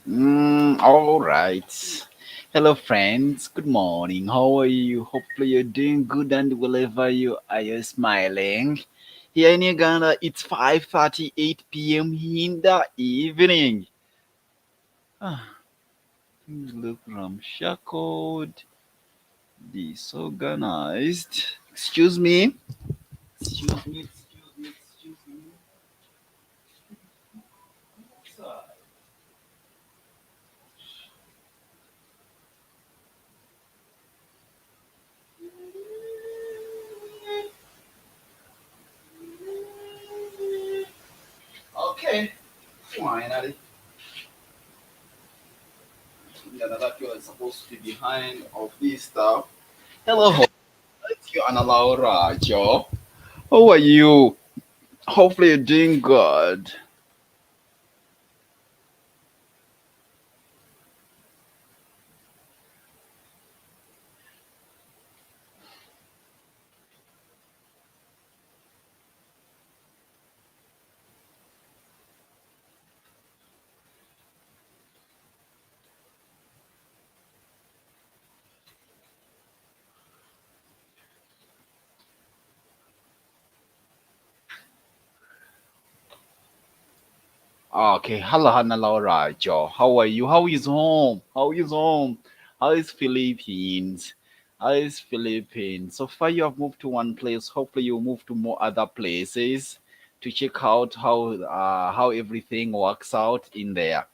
All right. Hello, friends. Good morning. How are you? Hopefully, you're doing good, and wherever you are, you're smiling. Here in Uganda, it's 5:38 p.m. in the evening. Ah, things look ramshackle, disorganized. Excuse me. Excuse me. Excuse me. Excuse me. Okay. Finally. Yeah, that you are supposed to be behind of this stuff. Hello, it's you, Ana Laura, Joe. How are you? Hopefully, you're doing good. Okay, hello, Ana Laura, Joe. How are you? How is home? How is home? How is Philippines? How is Philippines? So far, you have moved to one place. Hopefully, you move to more other places to check out how everything works out in there.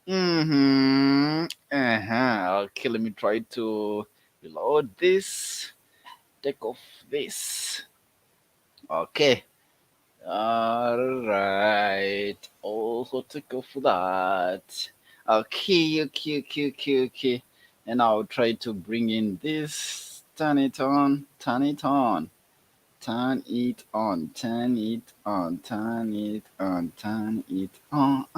Okay, let me try to reload this. Take off this. Okay. All right. Also take off that. Okay, okay, okay, okay, okay. And I'll try to bring in this. Turn it on. Turn it on. Turn it on. Turn it on. Turn it on. Turn it on.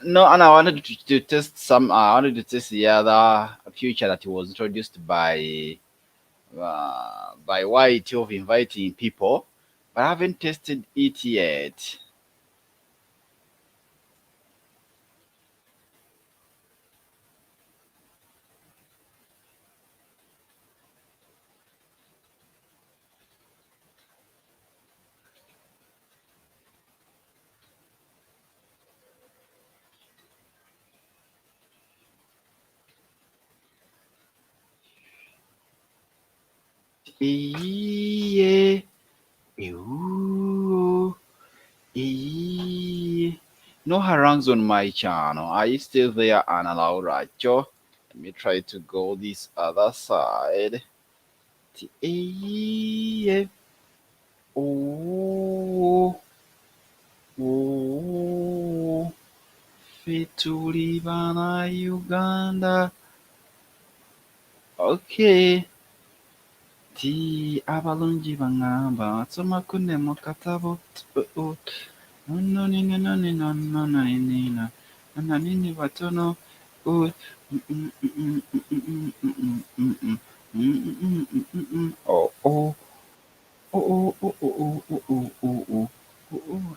No, and I wanted to test some. I wanted to test the other feature that was introduced by YT of inviting people, but I haven't tested it yet. Yeah, ooh, yeah. No harangues on my channel. Are you still there, Anna Laura? Joe? Let me try to go this other side. Yeah. Oh, oh. Fetulibana Uganda. Okay. Ti abalungi bangamba nsoma kunne mu katabo nononi nononi nononina nonanini batono oh oh oh oh oh oh oh oh oh oh.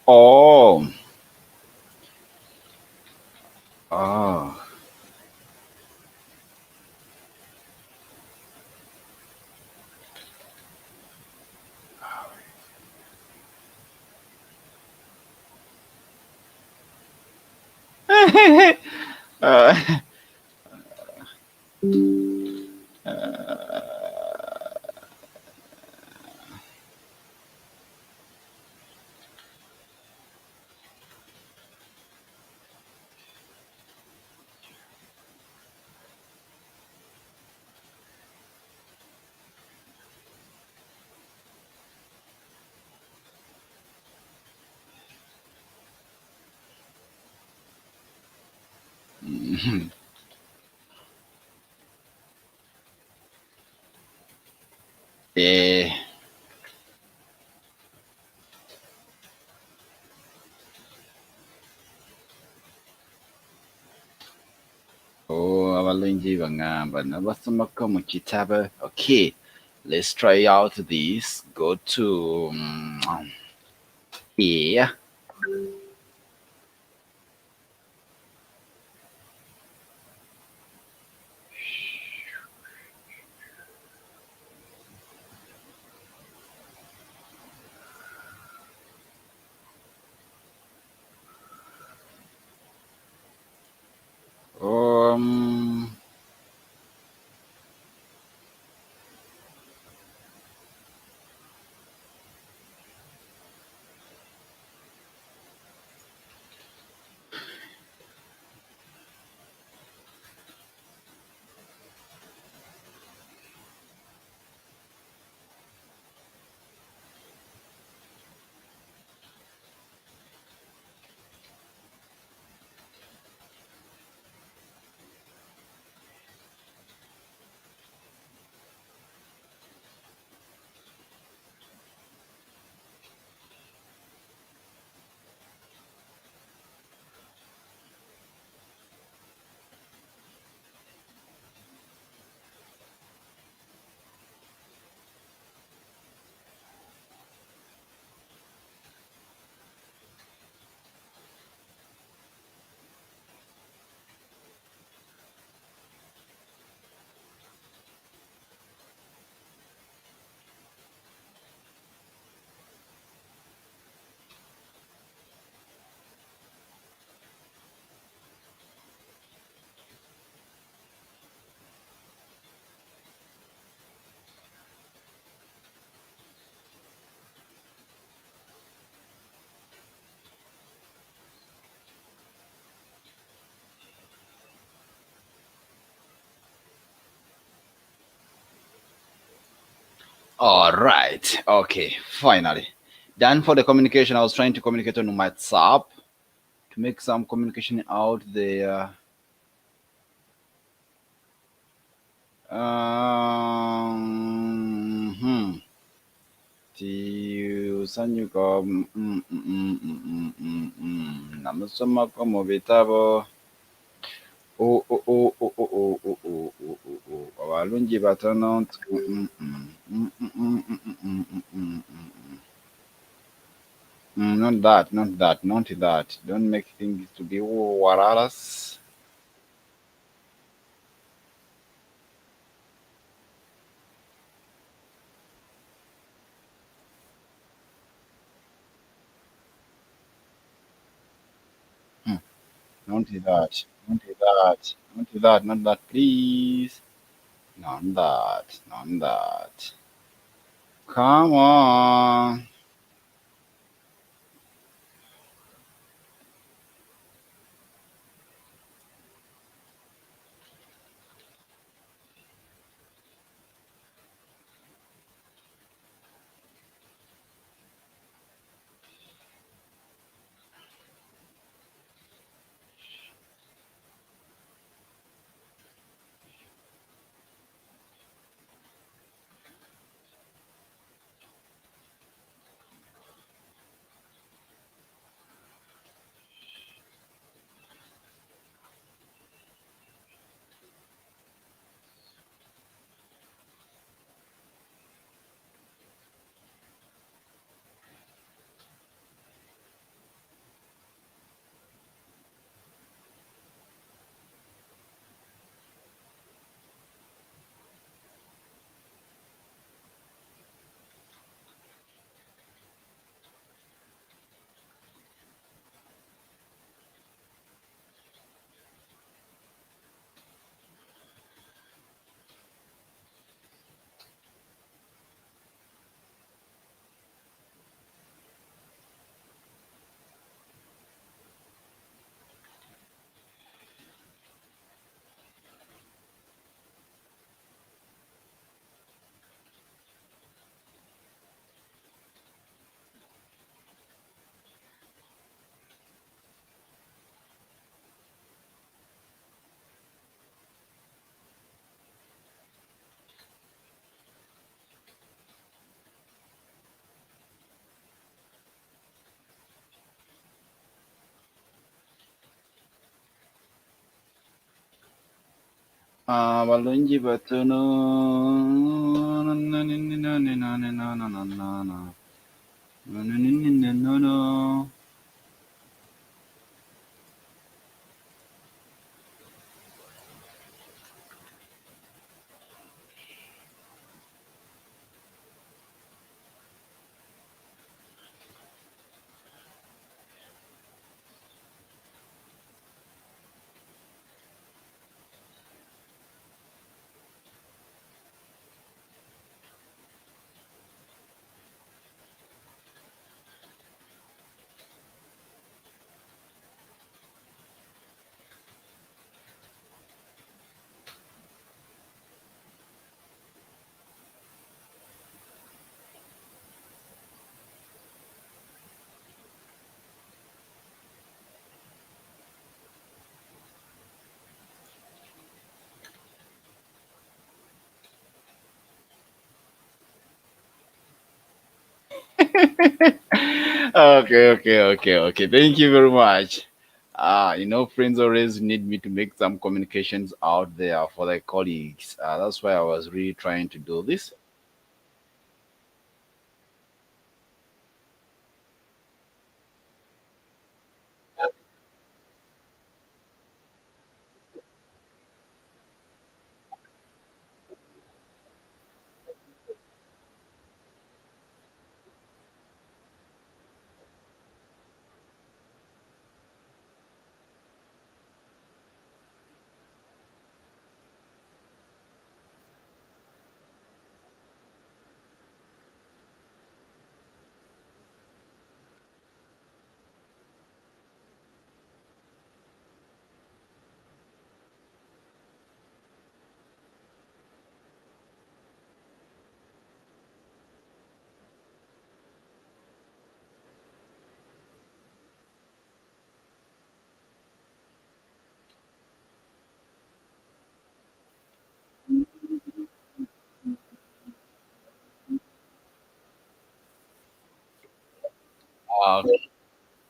Oh, oh. uh, eh, oh, abalungi bangamba nabasomako mu kitabo. Okay. Let's try out this. Go to here. Um, all right. Okay. Finally. Done for the communication. I was trying to communicate on WhatsApp to make some communication out there. Hmm. Usanyuka namusoma ko mu bitabo abalungi batono not that don't make things to be wararas. Don't do that. Don't do that. Don't do that. Not that, please. Not that. Not that. Come on. Abalungi batono Okay. Thank you very much. Friends always need me to make some communications out there for their colleagues. That's why I was really trying to do this.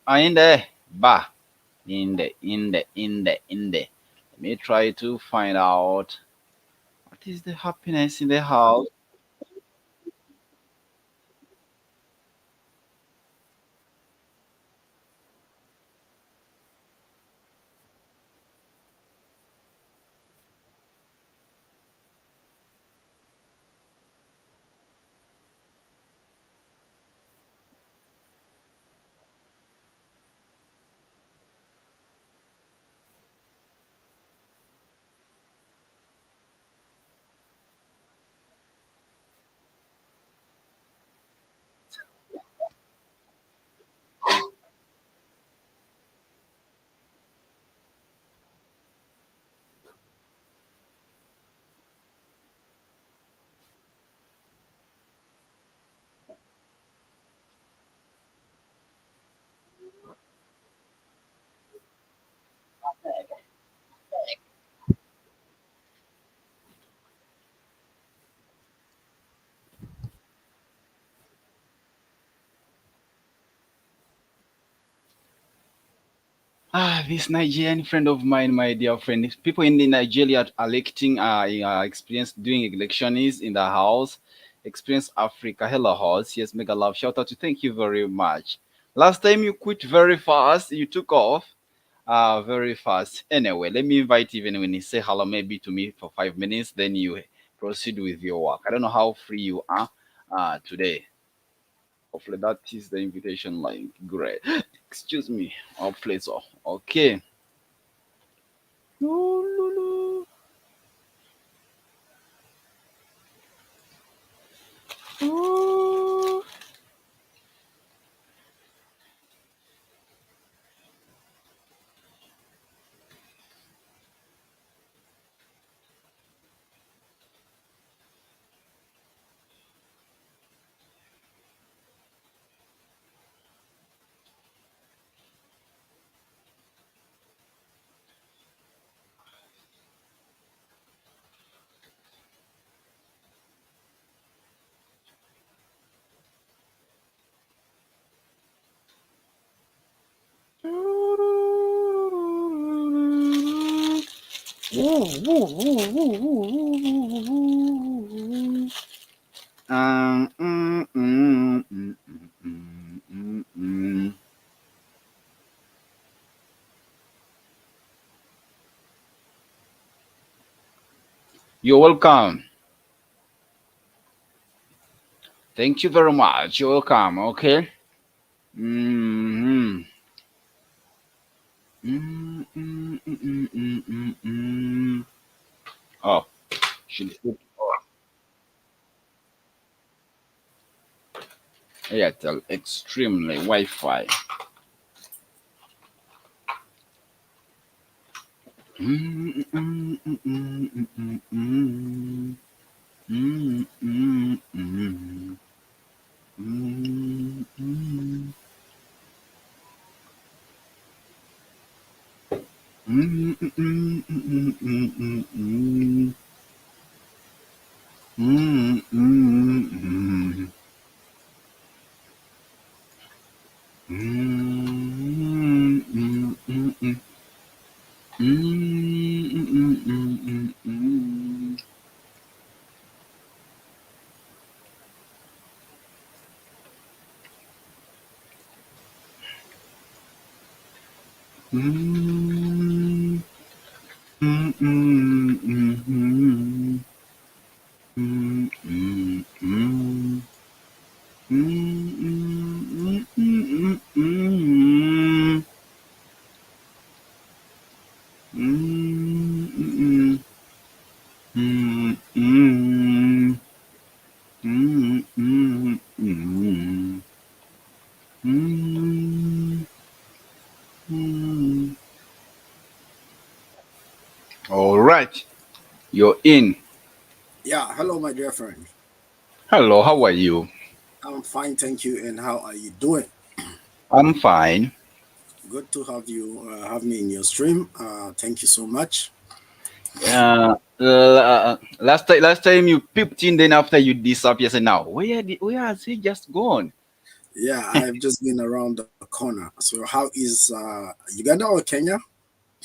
Uh, in the ba, in the. Let me try to find out what is the happiness in the house. This Nigerian friend of mine, my dear friend, people in the Nigeria are electing, experience doing elections in the house, experience Africa, hello house. Yes, mega love, shout out to thank you very much. Last time you quit very fast, you took off, very fast. Anyway, let me invite even when you say hello, maybe to me for 5 minutes, then you proceed with your work. I don't know how free you are, today. Hopefully that is the invitation line. Great. Excuse me. Our place off. Okay. Um, mm, mm, mm, mm, mm, mm, mm. You're welcome. Thank you very much. You're welcome. Okay. Mm-hmm. Mm, mm, mm, mm, mm, mm, mm. Oh, should put Airtel extremely Wi-Fi. Mm, mm, mm, mm, mm, mm, mm. Mm, mm, mm, mm, mm. Mm, mm, mm, mm, mm, mm, mm. Mm, mm, mm. Mm, mm, mm, mm. Mm, mm, mm, mm, mm. Mm, mm, mm, mm, mm, mm, mm. Mm, mm, mm, mm, mm. Mm, mm, mm, mm. Mm, mm, mm. Mm, mm. All right, you're in. Yeah, hello, my dear friend. Hello, how are you? I'm fine, thank you. And how are you doing? I'm fine. Good to have you have me in your stream. Thank you so much. Last time you peeped in, then after you disappear, say now where has he just gone? Yeah, I've just been around the corner. So, how is Uganda or Kenya?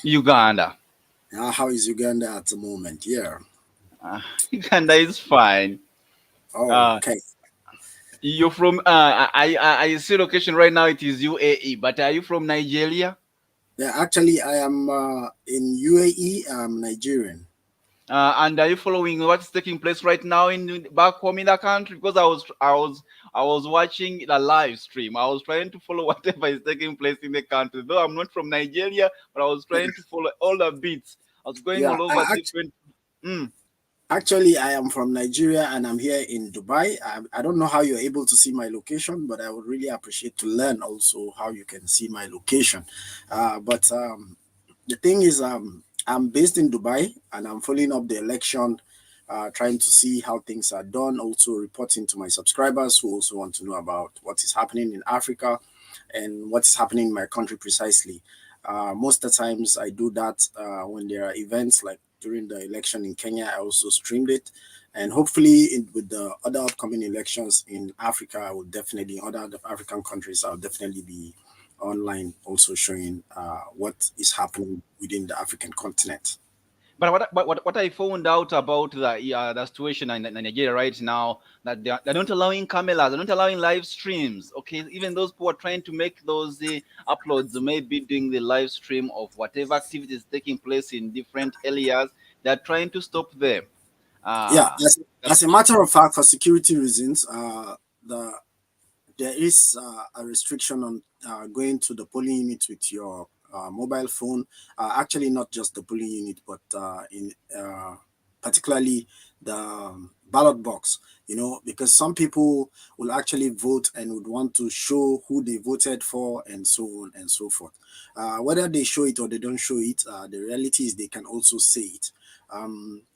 Uganda. How is Uganda at the moment? Yeah. Uganda is fine. Oh, Uh, okay. you're from I see location right now. It is UAE, but are you from Nigeria? Yeah, actually, I am in UAE. I'm Nigerian. And are you following what's taking place right now in back home in the country? Because I was watching the live stream. I was trying to follow whatever is taking place in the country. Though I'm not from Nigeria, but I was trying to follow all the beats. I was going Yeah, all over different. Mm. actually, I am from Nigeria and I'm here in Dubai. I don't know how you're able to see my location, but I would really appreciate to learn also how you can see my location. But the thing is, I'm based in Dubai and I'm following up the election, trying to see how things are done, also reporting to my subscribers who also want to know about what is happening in Africa and what is happening in my country precisely. Most of the times I do that when there are events like during the election in Kenya. I also streamed it, and hopefully with the other upcoming elections in Africa, I will definitely other African countries. I'll definitely be online also showing what is happening within the African continent. But what I found out about the situation in Nigeria right now, that they're not allowing cameras, they're not allowing live streams. Okay, even those who are trying to make those uploads, maybe doing the live stream of whatever activities taking place in different areas, they're trying to stop them. Yeah, Uh, as a matter of fact, for security reasons, the there is a restriction on going to the polling unit with your mobile phone. Actually, not just the polling unit, but in particularly the ballot box. You know, because some people will actually vote and would want to show who they voted for, and so on and so forth. Whether they show it or they don't show it, the reality is they can also say it.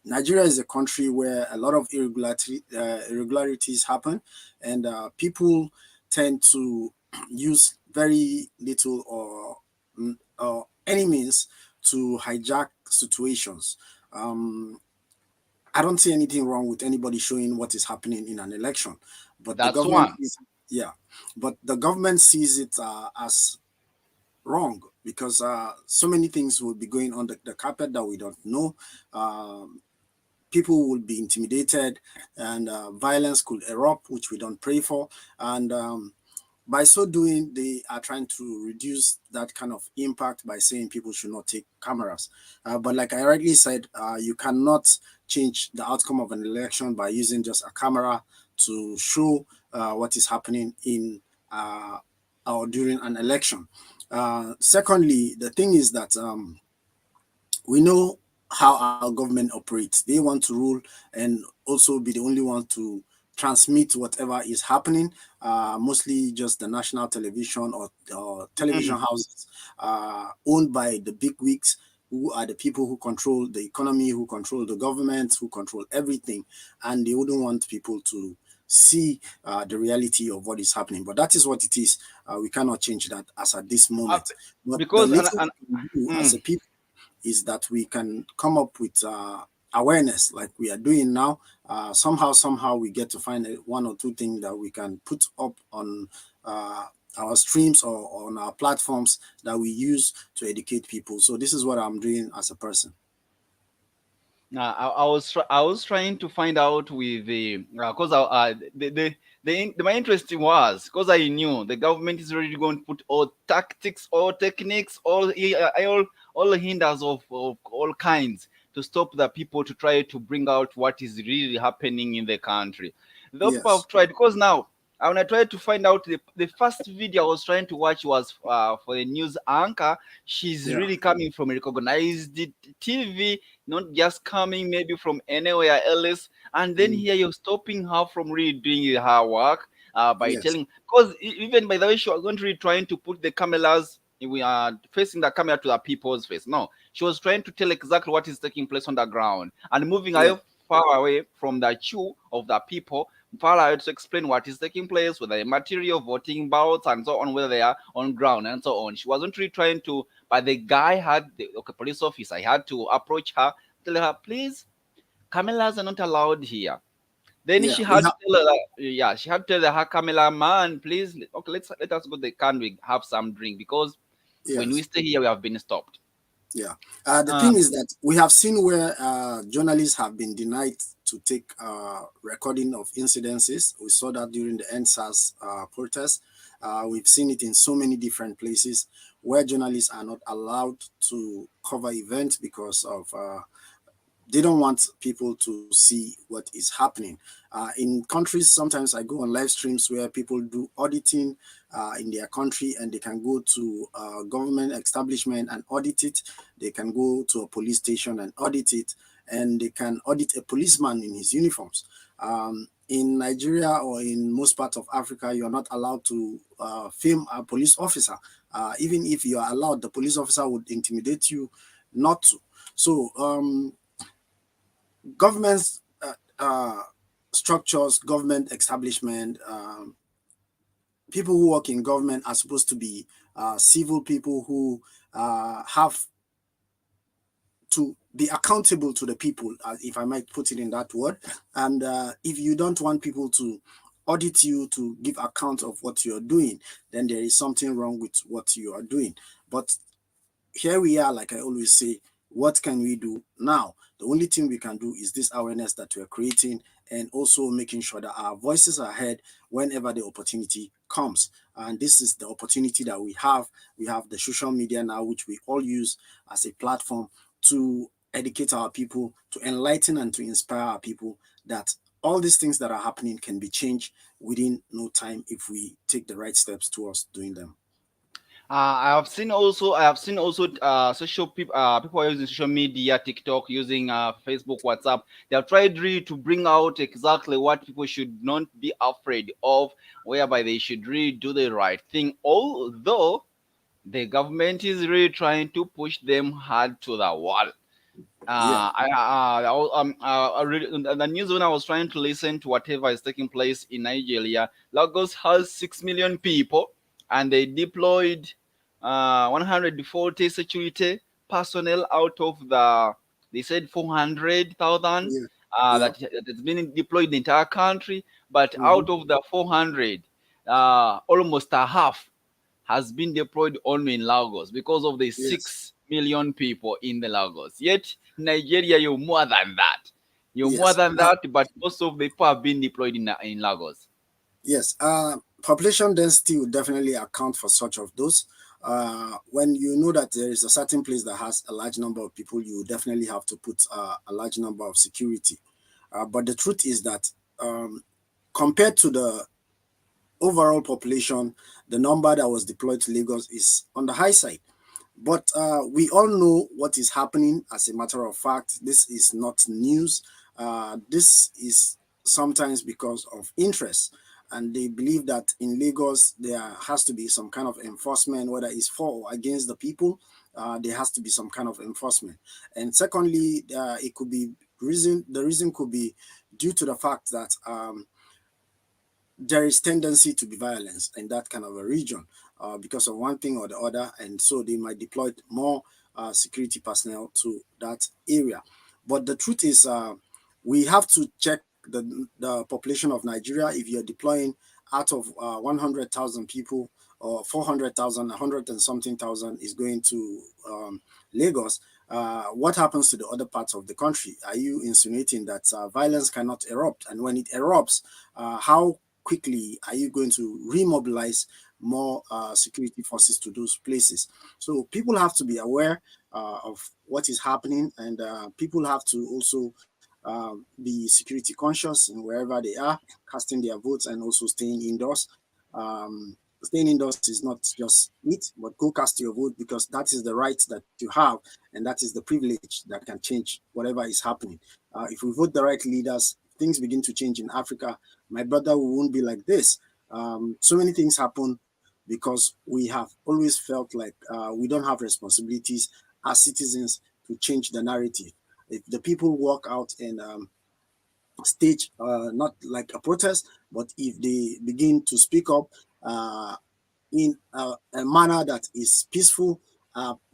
Nigeria is a country where a lot of irregularities happen, and people tend to use very little or any means to hijack situations. Um, I don't see anything wrong with anybody showing what is happening in an election, but the that's government one. is yeah, but the government sees it as wrong because so many things will be going on the carpet that we don't know. Um, people will be intimidated, and violence could erupt, which we don't pray for. And by so doing, they are trying to reduce that kind of impact by saying people should not take cameras. But like I rightly said, you cannot change the outcome of an election by using just a camera to show what is happening in uh, or during an election. Secondly, the thing is that we know how our government operates. They want to rule and also be the only one to transmit whatever is happening. Mostly just the national television or television Mhm. houses owned by the big wigs, who are the people who control the economy, who control the government, who control everything, and they wouldn't want people to see the reality of what is happening. But that is what it is. We cannot change that as at this Uh, moment. But the because little we can do as mm, a people is that we can come up with awareness like we are doing now. Somehow we get to find one or two things that we can put up on uh, our streams or on our platforms that we use to educate people. So this is what I'm doing as a person. I was trying to find out with the because my interest was because I knew the government is already going to put all tactics, all techniques, all hinders of all kinds to stop the people to try to bring out what is really happening in the country. The people have Yes. tried because now when I tried to find out the first video I was trying to watch was for the news anchor. She's Yeah. really coming from a recognized TV, not just coming maybe from anywhere else. And then Mm. here you're stopping her from really doing her work by Yes. telling, because even by the way, she was not really trying to put the cameras. We are facing the camera to the people's face. No, she was trying to tell exactly what is taking place on the ground and moving Yeah. away far away from the queue of the people, far away to explain what is taking place, whether the material, voting ballots, and so on, whether they are on ground and so on. She wasn't really trying to, but the guy had the okay, police officer. I had to approach her, tell her, please, cameras are not allowed here. Then Yeah. she We had to have. tell her, yeah, she had to tell her camera man, please, okay, let us go. They can we have some drink because when we Yes. stay here, we have been stopped. Yeah. The Uh, thing is that we have seen where journalists have been denied to take recording of incidences. We saw that during the NSAS protest. We've seen it in so many different places where journalists are not allowed to cover events because of they don't want people to see what is happening. In countries, sometimes I go on live streams where people do auditing in their country, and they can go to government establishment and audit it. They can go to a police station and audit it, and they can audit a policeman in his uniforms. In Nigeria or in most parts of Africa, you're not allowed to film a police officer. Even if you are allowed, the police officer would intimidate you not to. So governments structures, government establishment, people who work in government are supposed to be civil people who have to be accountable to the people, if I might put it in that word. And if you don't want people to audit you to give account of what you're doing, then there is something wrong with what you are doing. But here we are, like I always say, what can we do now? The only thing we can do is this awareness that we're creating, and also making sure that our voices are heard whenever the opportunity comes. And this is the opportunity that we have. We have the social media now, which we all use as a platform to educate our people, to enlighten and to inspire our people that all these things that are happening can be changed within no time if we take the right steps towards doing them. I have seen also social people people are using social media, TikTok, using Facebook, WhatsApp. They have tried really to bring out exactly what people should not be afraid of, whereby they should really do the right thing. Although the government is really trying to push them hard to the wall. Yeah. I really, in the news when I was trying to listen to whatever is taking place in Nigeria, Lagos has 6 million people, and they deployed 140 security personnel out of the they said 400,000 Yeah. Yeah. that has been deployed in the entire country, but Mhm. out of the 400, almost a half has been deployed only in Lagos because of the Yes. 6 million people in the Lagos. Yet Nigeria, you're more than that. You're more Yes. than that, but most of the people have been deployed in Lagos. Yes, population density will definitely account for such of those. When you know that there is a certain place that has a large number of people, you definitely have to put a large number of security. But the truth is that compared to the overall population, the number that was deployed to Lagos is on the high side. But we all know what is happening. As a matter of fact, this is not news. This is sometimes because of interest. And they believe that in Lagos, there has to be some kind of enforcement, whether it's for or against the people. There has to be some kind of enforcement. And secondly, it could be the reason could be due to the fact that there is tendency to be violence in that kind of a region because of one thing or the other, and so they might deploy more security personnel to that area. But the truth is, we have to check the population of Nigeria. If you're deploying out of 100,000 people, or 400,000, 100 and something thousand is going to Lagos, what happens to the other parts of the country? Are you insinuating that violence cannot erupt? And when it erupts, how quickly are you going to remobilize more security forces to those places? So people have to be aware of what is happening, and people have to also be security conscious in wherever they are, casting their votes and also staying indoors. Staying indoors is not just it, but go cast your vote, because that is the right that you have, and that is the privilege that can change whatever is happening. If we vote the right leaders, things begin to change in Africa. My brother, we won't be like this. So many things happen because we have always felt like we don't have responsibilities as citizens to change the narrative. If the people walk out and stage, not like a protest, but if they begin to speak up uh, in a manner that is peaceful,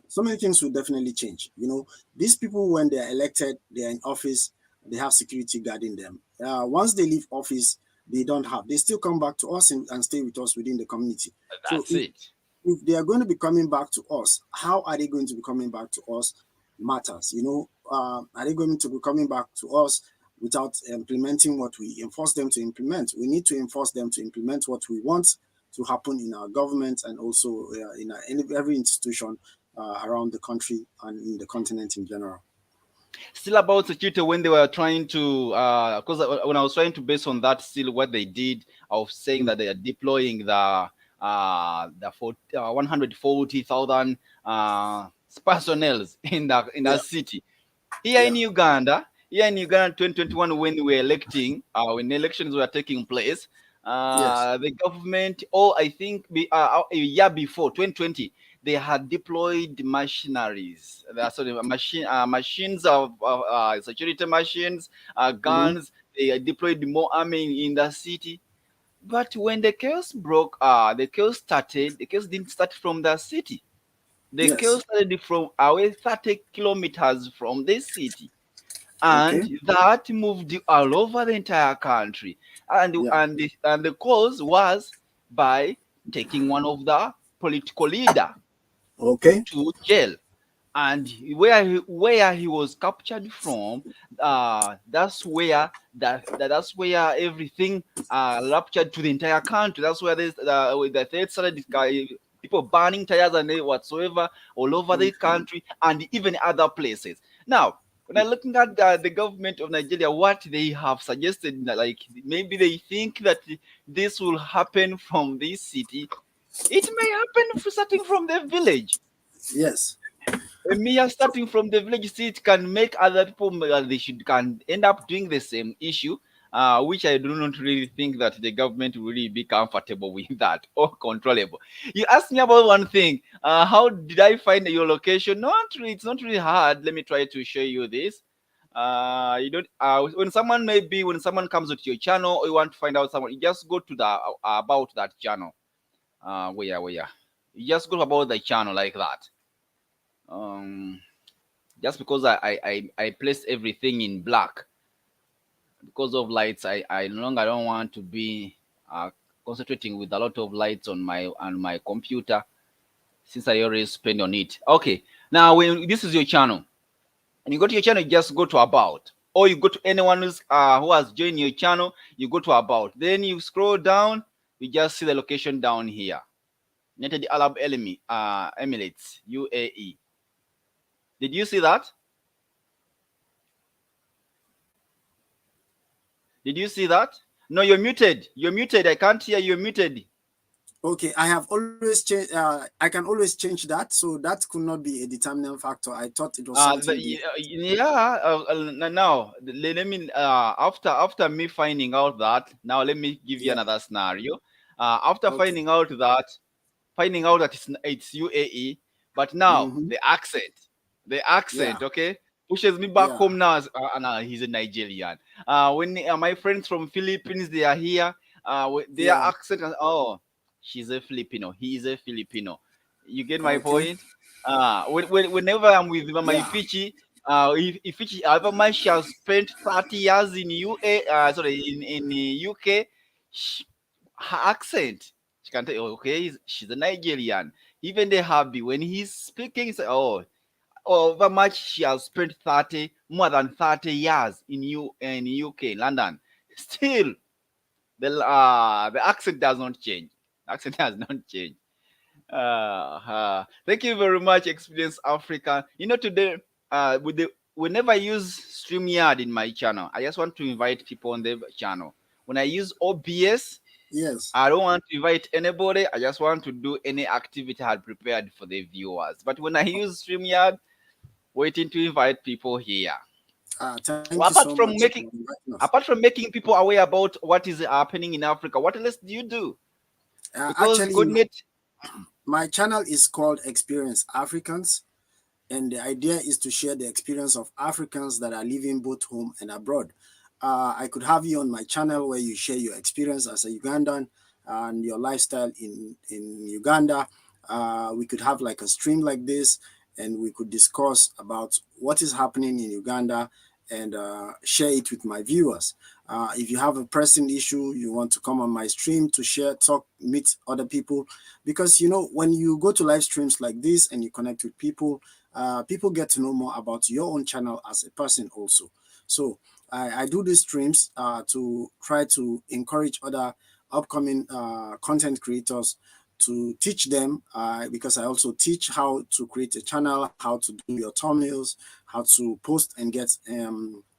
so many things will definitely change. You know, these people, when they're elected, they're in office, they have security guarding them. Once they leave office, they don't have. They still come back to us and stay with us within the community. So That's it. if they are going to be coming back to us, how are they going to be coming back to us matters. You know, are they going to be coming back to us without implementing what we enforce them to implement? We need to enforce them to implement what we want to happen in our government, and also in every institution around the country and in the continent in general. Still about security, when they were trying to, because when I was trying to base on that, still what they did of saying Mm. that they are deploying the 140,000 personnel in Yeah. that city. Here Yeah. in Uganda, 2021, when we were electing, when elections were taking place, Yes. the government, or I think a year before, 2020, they had deployed machineries. Sorry, machines of security machines, Hmm. guns. They deployed more army in the city. But when the chaos broke, the chaos started. The chaos didn't start from the city. The chaos Yes. started from away 30 kilometers from the city, and Okay. that moved all over the entire country. And Yeah. and the cause was by taking one of the political leader Okay. to jail, and where he was captured from. That's where everything ruptured to the entire country. That's where the threat started. People burning tires and whatsoever all over the Mm. country and even other places. Now, when I'm looking at the government of Nigeria, what they have suggested, like maybe they think that this will happen from this city. It may happen starting from the village. Yes. Mere starting from the village state can make other people they should can end up doing the same issue, which I do not really think that the government will really be comfortable with that or controllable. You asked me about one thing. How did I find your location? Not really, it's not really hard. Let me try to show you this. You don't when someone comes to your channel or you want to find out someone, you just go to the about that channel. Where you just go about the channel like that. Um, just because I place everything in black because of lights. I no longer don't want to be concentrating with a lot of lights on my computer since I always spend on it. Okay, now when this is your channel and you go to your channel, you just go to about. or you go to anyone who has joined your channel, you go to about, then you scroll down, you just see the location down here. United Arab Emirates, UAE. Did you see that? Did you see that? No, you're muted. You're muted. I can't hear you. You're muted. Okay, I have always changed. I can always change that, so that could not be a determining factor. I thought it was something they. Yeah. Now, let me. After me finding out that, now let me give you Yeah. another scenario. After Okay. finding out that it's UAE, but now Mm-hmm. the Yeah. accent, okay, pushes me back Yeah. home now. No, he's a Nigerian. When my friends from Philippines they are here, their Yeah. accent, oh, she's a Filipino. He is a Filipino. You get my Okay. point? Whenever I'm with my Yeah. Fichi, if Fichi, however much she has spent 30 years in sorry, in the UK, her accent, she can tell, okay, she's a Nigerian. Even the hubby, when he's speaking, say, oh, however much she has spent more than 30 years in UK, in London, still the accent does not change. The accent does not change. Thank you very much, Experience Africa. Today, whenever I use StreamYard in my channel, I just want to invite people on the channel. When I use OBS, Yes. I don't want to invite anybody. I just want to do any activity I had prepared for the viewers. But when I use StreamYard, waiting to invite people here. Thank you Well, so much for inviting us. apart from making people aware about what is happening in Africa, what else do you do? Because Actually, coordinate. my channel is called Experience Africans, and the idea is to share the experience of Africans that are living both home and abroad. I could have you on my channel where you share your experience as a Ugandan and your lifestyle in Uganda. We could have like a stream like this, and we could discuss about what is happening in Uganda and share it with my viewers. If you have a pressing issue, you want to come on my stream to share, talk, meet other people, because when you go to live streams like this and you connect with people, people get to know more about your own channel as a person also. So I do these streams to try to encourage other upcoming content creators, to teach them, because I also teach how to create a channel, how to do your thumbnails, how to post and get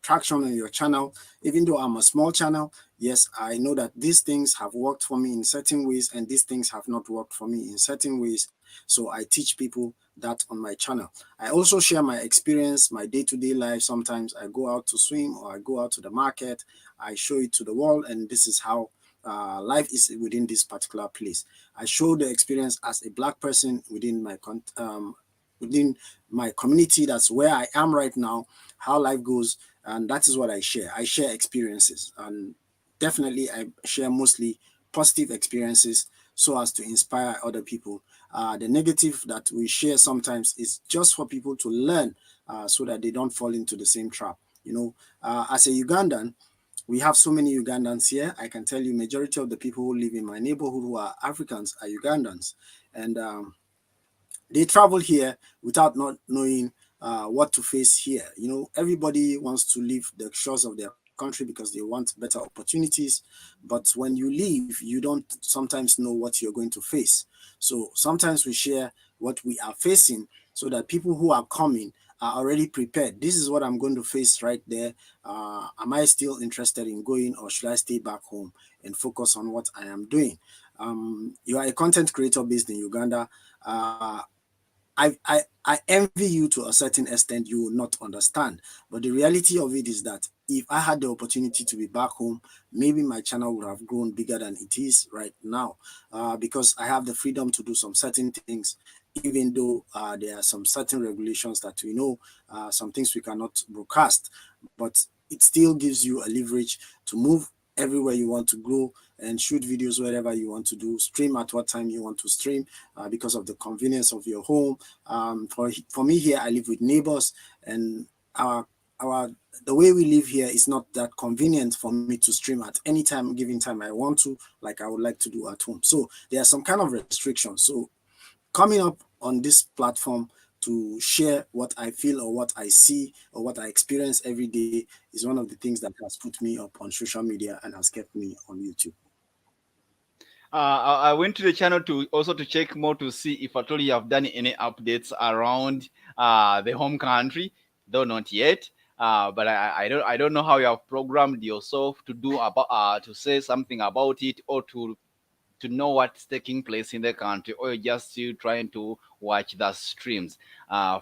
traction on your channel. Even though I'm a small channel, yes, I know that these things have worked for me in certain ways and these things have not worked for me in certain ways. So I teach people that on my channel. I also share my experience, my day-to-day life. Sometimes I go out to swim or I go out to the market. I show it to the world, and this is how life is within this particular place. I show the experience as a black person within my community. That's where I am right now, how life goes, and that is what I share. I share experiences, and definitely I share mostly positive experiences so as to inspire other people. The negative that we share sometimes is just for people to learn, so that they don't fall into the same trap. As a Ugandan, we have so many Ugandans here. I can tell you majority of the people who live in my neighborhood who are Africans are Ugandans. And they travel here without not knowing what to face here. Everybody wants to leave the shores of their country because they want better opportunities. But when you leave, you don't sometimes know what you're going to face. So sometimes we share what we are facing so that people who are coming are already prepared. This is what I'm going to face right there. Am I still interested in going, or should I stay back home and focus on what I am doing? You are a content creator based in Uganda. I envy you to a certain extent. You will not understand, but the reality of it is that if I had the opportunity to be back home, maybe my channel would have grown bigger than it is right now, because I have the freedom to do some certain things, even though there are some certain regulations that we know, some things we cannot broadcast, but it still gives you a leverage to move everywhere you want to go and shoot videos wherever you want to do, stream at what time you want to stream, because of the convenience of your home. For me here, I live with neighbors, and our our the way we live here is not that convenient for me to stream at any time, given time I want to, like I would like to do at home. So there are some kind of restrictions. So coming up on this platform to share what I feel or what I see or what I experience every day is one of the things that has put me up on social media and has kept me on YouTube. I went to the channel to also to check more to see if at all you have done any updates around the home country, though not yet. But I don't know how you have programmed yourself to do about to say something about it or to know what's taking place in the country, or just you trying to watch the streams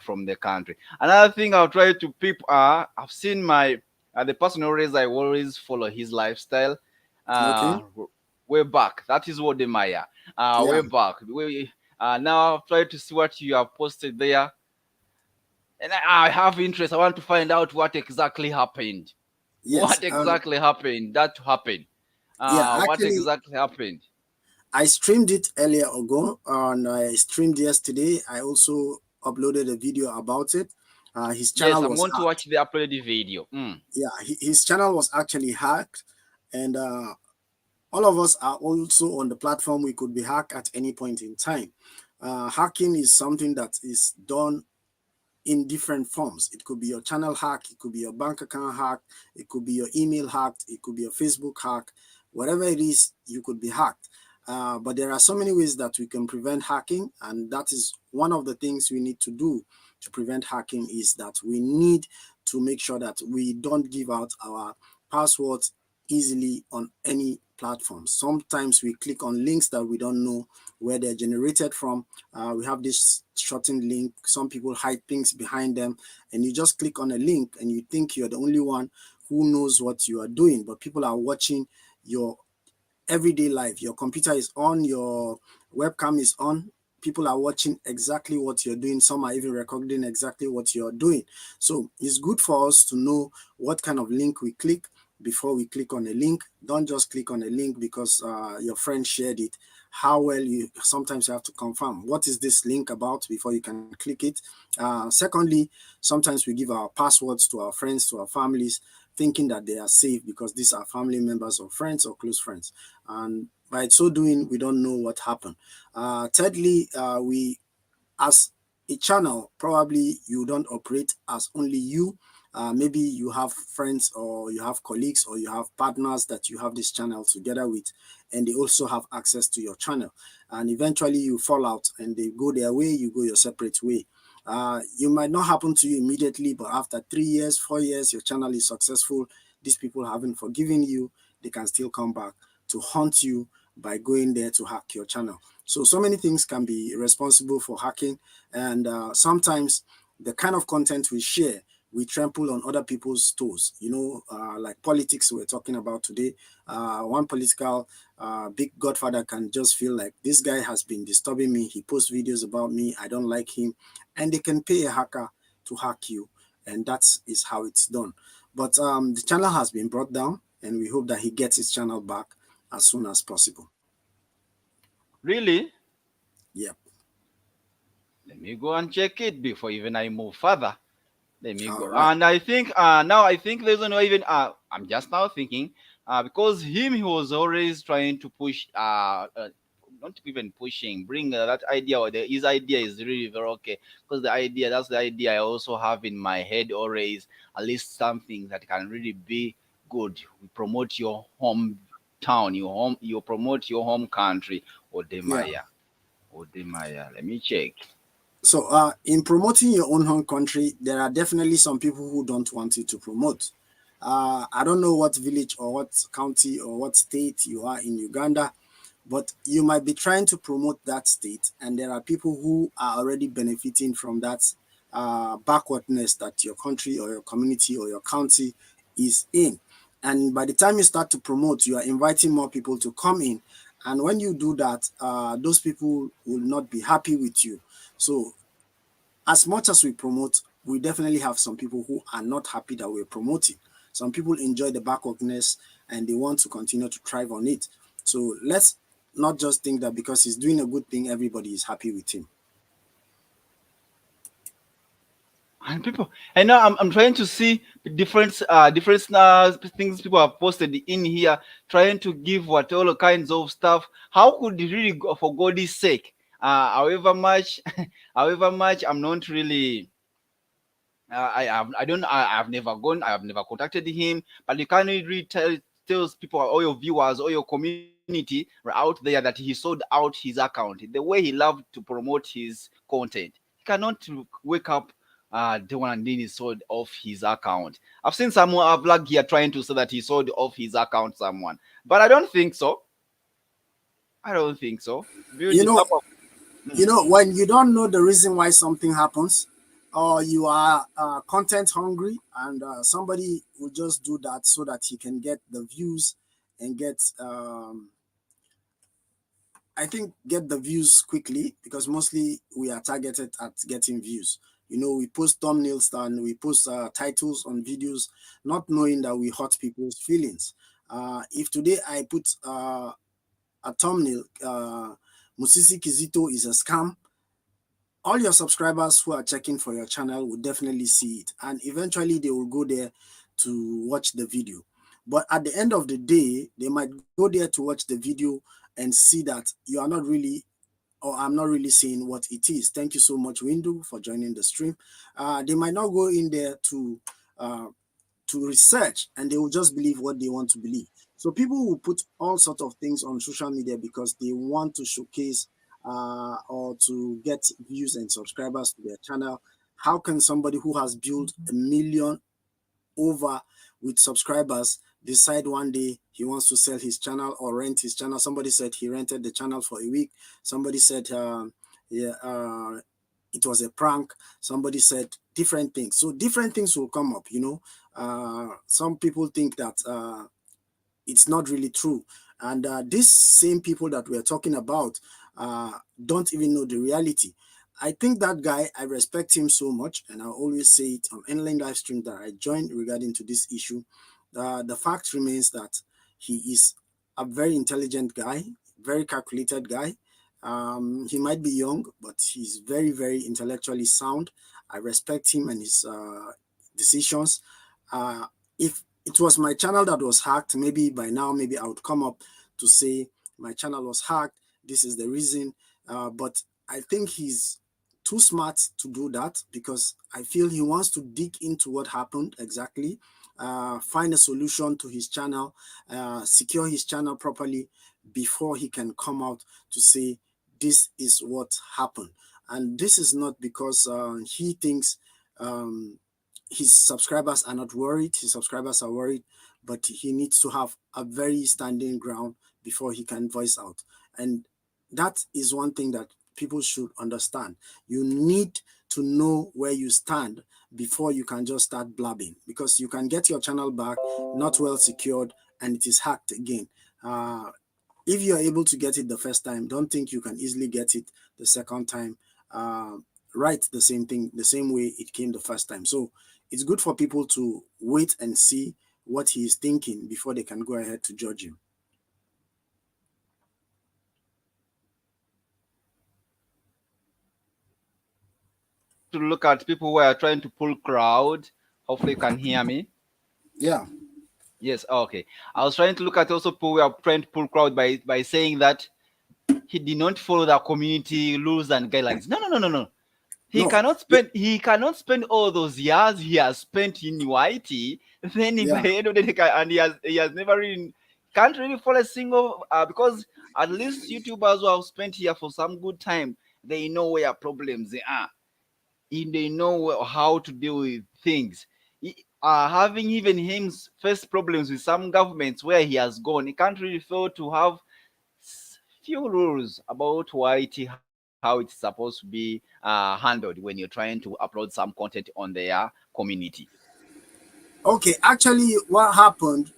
from the country. Another thing I'll try to peep I've seen my the person always I always follow his lifestyle. Okay. Uh, way back. That is what the Maya. Yeah. Way back. Now I've tried to see what you have posted there, and I have interest. I want to find out what exactly happened. Yes. What exactly happened? That happened. Yeah. What Actually, exactly happened? I streamed it earlier ago, and I streamed yesterday. I also uploaded a video about it. His Yes, channel I'm was going to hacked. watch the uploaded video. Yeah, his channel was actually hacked, and all of us are also on the platform. We could be hacked at any point in time. Hacking is something that is done in different forms. It could be your channel hack, it could be your bank account hack, it could be your email hacked, it could be your Facebook hack. Whatever it is, you could be hacked. But there are so many ways that we can prevent hacking, and that is one of the things we need to do to prevent hacking is that we need to make sure that we don't give out our passwords easily on any platform. Sometimes we click on links that we don't know where they're generated from. We have this shortened link. Some people hide things behind them, and you just click on a link and you think you're the only one who knows what you are doing, but people are watching your everyday life. Your computer is on, your webcam is on. People are watching exactly what you're doing. Some are even recording exactly what you're doing. So it's good for us to know what kind of link we click before we click on a link. Don't just click on a link because your friend shared it. How well you sometimes you have to confirm what is this link about before you can click it. Secondly, sometimes we give our passwords to our friends, to our families, thinking that they are safe because these are family members or friends or close friends. And by so doing, we don't know what happened. Thirdly, we as a channel, probably you don't operate as only you. Maybe you have friends or you have colleagues or you have partners that you have this channel together with, and they also have access to your channel. And eventually you fall out and they go their way, you go your separate way. You might not happen to you immediately, but after 3 years, 4 years, your channel is successful. These people haven't forgiven you. They can still come back to haunt you by going there to hack your channel. So many things can be responsible for hacking, and sometimes the kind of content we share, we trample on other people's toes. Like politics we're talking about today. One political big godfather can just feel like this guy has been disturbing me. He posts videos about me. I don't like him, and they can pay a hacker to hack you, and that is how it's done. But the channel has been brought down, and we hope that he gets his channel back as soon as possible. Really? Yep. Let me go and check it before even I move further. Let me All go. right. And I think now I think there's no even I'm just now thinking because he was always trying to push not even pushing bring that idea or his idea is really very okay because that's the idea I also have in my head always, at least something that can really be good. We promote your hometown, you promote your home country. Yeah. Odemaya, let me check. So, in promoting your own home country, there are definitely some people who don't want you to promote. I don't know what village or what county or what state you are in Uganda, but you might be trying to promote that state, and there are people who are already benefiting from that backwardness that your country or your community or your county is in. And by the time you start to promote, you are inviting more people to come in. And when you do that, those people will not be happy with you. So as much as we promote, we definitely have some people who are not happy that we're promoting. Some people enjoy the backwardness and they want to continue to thrive on it. So let's not just think that because he's doing a good thing, everybody is happy with him. And people, I know I'm trying to see the different things people have posted in here, trying to give what all kinds of stuff. How could you really go for God's sake? However much, however much, I'm not really. I don't. I've never gone. I have never contacted him. But you can't really tells people, all your viewers, all your community out there, that he sold out his account. The way he loved to promote his content, he cannot wake up the one and then he sold off his account. I've seen someone I've like here trying to say that he sold off his account someone, but I don't think so. I don't think so. You Beauty, know, some of when you don't know the reason why something happens, or you are content hungry, and somebody will just do that so that he can get the views and get I think get the views quickly, because mostly we are targeted at getting views. You know, we post thumbnails and we post titles on videos, not knowing that we hurt people's feelings. If today I put a thumbnail, Musisi Kizito is a scam, all your subscribers who are checking for your channel will definitely see it, and eventually they will go there to watch the video. But at the end of the day, they might go there to watch the video and see that you are not really, or I'm not really saying what it is. Thank you so much, Windu, for joining the stream. They might not go in there uh, to research, and they will just believe what they want to believe. So people will put all sorts of things on social media because they want to showcase or to get views and subscribers to their channel. How can somebody who has built a million over with subscribers decide one day he wants to sell his channel or rent his channel? Somebody said he rented the channel for a week. Somebody said it was a prank. Somebody said different things. So different things will come up, you know. Some people think that it's not really true. And these same people that we're talking about don't even know the reality. I think that guy, I respect him so much, and I always say it on any live stream that I join regarding to this issue. The fact remains that he is a very intelligent guy, very calculated guy. He might be young, but he's very, very intellectually sound. I respect him and his decisions. If it was my channel that was hacked, maybe by now, maybe I would come up to say my channel was hacked. This is the reason. But I think he's too smart to do that, because I feel he wants to dig into what happened exactly, find a solution to his channel, secure his channel properly before he can come out to say this is what happened. And this is not because he thinks his subscribers are not worried. His subscribers are worried, but he needs to have a very standing ground before he can voice out. And that is one thing that people should understand. You need to know where you stand before you can just start blabbing, because you can get your channel back not well secured and it is hacked again. If you're able to get it the first time, don't think you can easily get it the second time. Write the same thing the same way it came the first time. So it's good for people to wait and see what he is thinking before they can go ahead to judge him. to look at people who are trying to pull crowd. Hopefully, you can hear me. Yeah. Yes, okay. I was trying to look at also people who are trying to pull crowd by saying that he did not follow the community rules and guidelines. No, no, no, no, no. He No. cannot spend all those years he has spent in YT. Then Yeah. by the end of the day, and he has never really can't really follow a single because at least YouTubers who have spent here for some good time, they know where problems they are. They know how to deal with things. Having even him face problems with some governments where he has gone, he can't really fail to have few rules about YT, how it's supposed to be handled when you're trying to upload some content on their community. Okay, actually, what happened,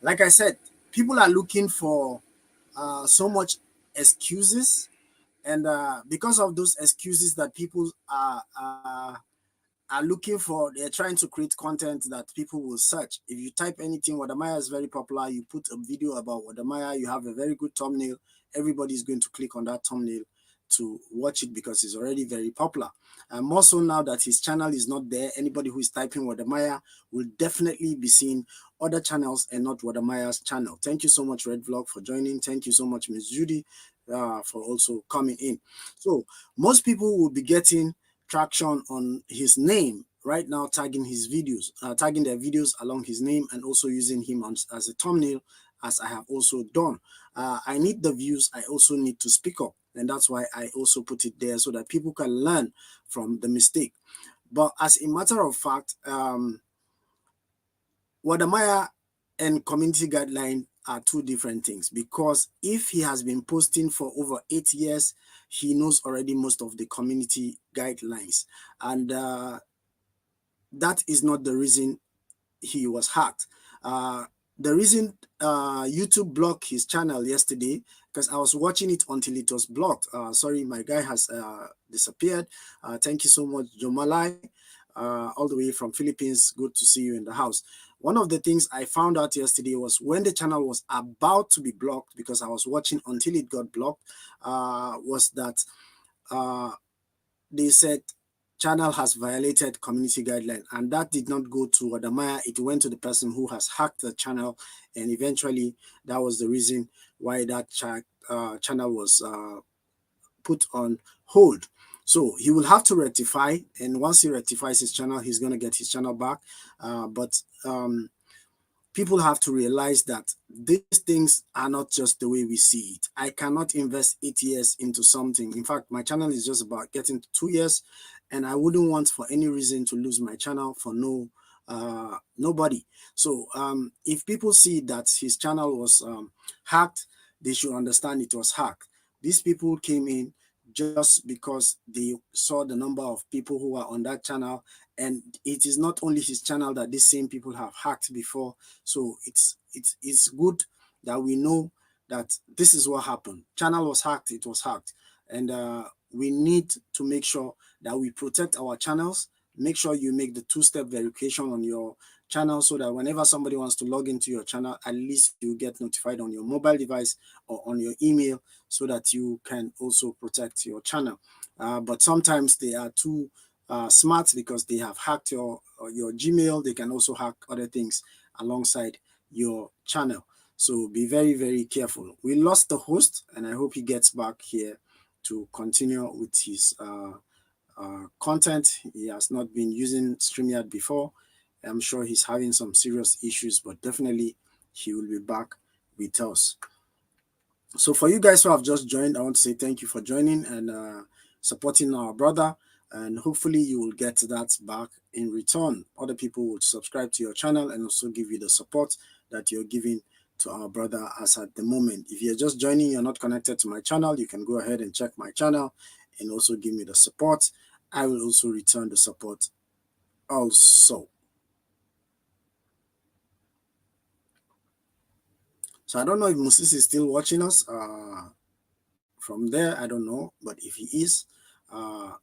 like I said, people are looking for so much excuses, and because of those excuses that people are looking for, they're trying to create content that people will search. If you type anything, Wadamaya is very popular, you put a video about Wadamaya, you have a very good thumbnail, everybody's going to click on that thumbnail to watch it because it's already very popular. And more so now that his channel is not there, anybody who is typing Wadamaya will definitely be seeing other channels and not Wadamaya's channel. Thank you so much, Red Vlog, for joining. Thank you so much, Miss Judy. for also coming in. So most people will be getting traction on his name right now, tagging his videos, tagging their videos along his name, and also using him as a thumbnail, as I have also done. I need the views. I also need to speak up, and that's why I also put it there so that people can learn from the mistake. But as a matter of fact, Wadamaya and community guideline are two different things, because if he has been posting for over 8 years, he knows already most of the community guidelines, and that is not the reason he was hacked. The reason YouTube blocked his channel yesterday, because I was watching it until it was blocked. Sorry, my guy has disappeared. Thank you so much, Jomalai, all the way from Philippines. Good to see you in the house. One of the things I found out yesterday was when the channel was about to be blocked, because I was watching until it got blocked, was that uh, they said channel has violated community guideline, and that did not go to Wadamaya. It went to the person who has hacked the channel, and eventually that was the reason why that channel was put on hold. So he will have to rectify, and once he rectifies his channel, he's going to get his channel back. But people have to realize that these things are not just the way we see it. I cannot invest 8 years into something. In fact, my channel is just about getting 2 years, and I wouldn't want for any reason to lose my channel for nobody. So if people see that his channel was hacked, they should understand it was hacked. These people came in just because they saw the number of people who are on that channel, and it is not only his channel that these same people have hacked before. So it's good that we know that this is what happened. Channel was hacked, it was hacked, and we need to make sure that we protect our channels. Make sure you make the two-step verification on your channel, so that whenever somebody wants to log into your channel, at least you get notified on your mobile device or on your email, so that you can also protect your channel. But sometimes they are too smart, because they have hacked your Gmail. They can also hack other things alongside your channel. So be very, very careful. We lost the host, and I hope he gets back here to continue with his content. He has not been using StreamYard before. I'm sure he's having some serious issues, but definitely he will be back with us. So for you guys who have just joined, I want to say thank you for joining and supporting our brother, and hopefully you will get that back in return. Other people will subscribe to your channel and also give you the support that you're giving to our brother as at the moment. If you're just joining, you're not connected to my channel, you can go ahead and check my channel and also give me the support. I will also return the support also. So I don't know if Moses is still watching us. From there, I don't know, but if he is,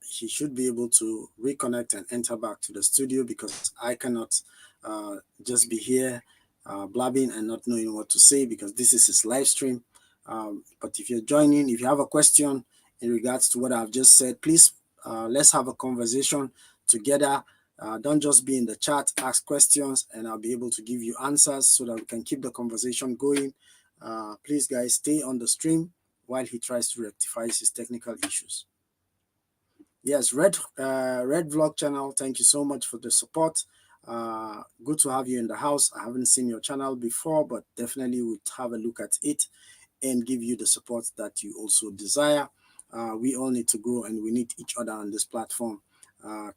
he should be able to reconnect and enter back to the studio, because I cannot just be here blabbing and not knowing what to say, because this is his live stream. But if you're joining, if you have a question in regards to what I've just said, please let's have a conversation together. Don't just be in the chat, ask questions, and I'll be able to give you answers so that we can keep the conversation going. Please, guys, stay on the stream while he tries to rectify his technical issues. Yes, Red Vlog channel, thank you so much for the support. Good to have you in the house. I haven't seen your channel before, but definitely would have a look at it and give you the support that you also desire. We all need to grow, and we need each other on this platform.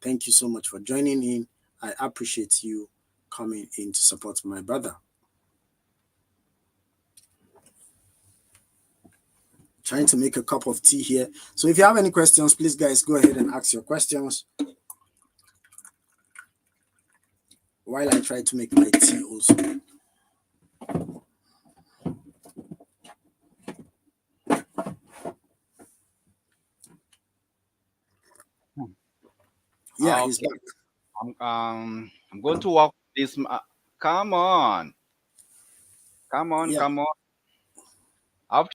Thank you so much for joining in. I appreciate you coming in to support my brother. Trying to make a cup of tea here. So if you have any questions, please, guys, go ahead and ask your questions while I try to make my tea also. Yeah, he's Okay. back. I'm going to walk this. Come on, Yeah, come on. I've